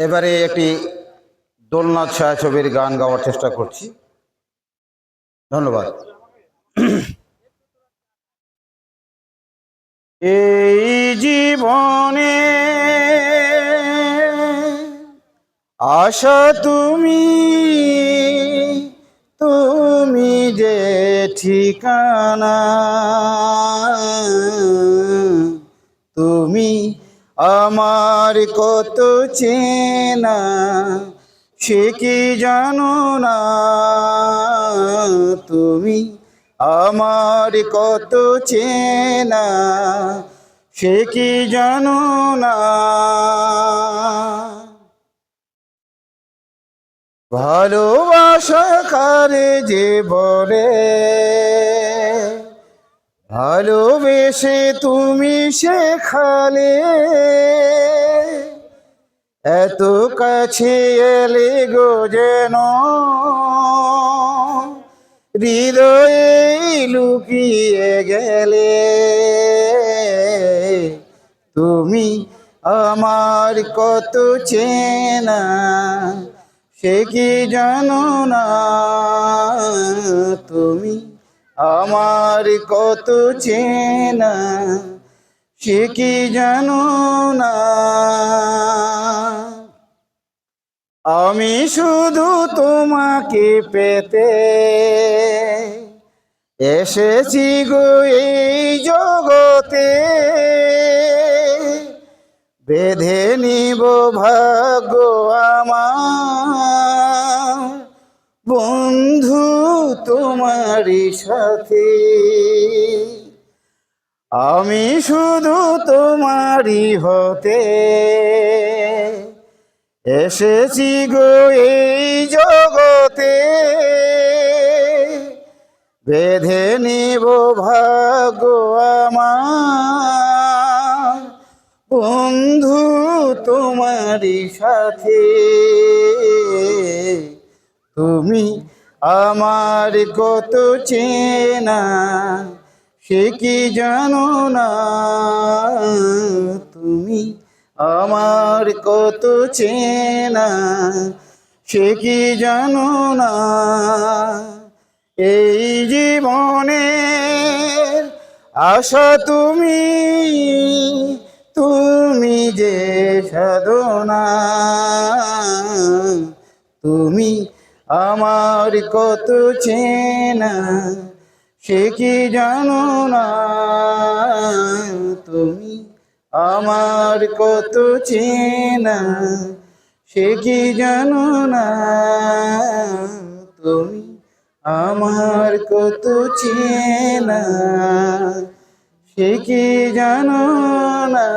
এবারে একটি দোলনা ছায়াছবির গান গাওয়ার চেষ্টা করছি। ধন্যবাদ। এই জীবনে আশা তুমি, তুমি যে ঠিকানা, তুমি আমার কত চেনা, সে কি জানো না? তুমি আমার কত চেনা, সে কি জানো না? ভালোবাসা কারে যে বলে, ভালোবেসে তুমি শেখালে, এত কাছে এলে গো যেন হৃদয়ে লুকিয়ে গেলে। তুমি আমার কত চেনা, সে কি জানো না? তুমি আমার কত চেনা, সে কি জানো না? আমি শুধু তোমাকে পেতে এসেছি গো এই জগতে, বেঁধে নিব ভাগ্য আমার বন্ধু তোমারই সাথে। আমি শুধু তোমারই হতে এসেছি গো এই জগতে, বেঁধে নিব ভাগ্য আমার বন্ধু তোমারই সাথে। তুমি আমার কত চেনা, সে কি জানো না? তুমি আমার কত চেনা, সে কি জানো না? এই জীবনের আশা তুমি, তুমি যে সাধনা, তুমি আমার কত চেনা, সে কি জানো না? তুমি আমার কত চেনা, সে কি জানো না? তুমি আমার কত চেনা, সে কি জানো না?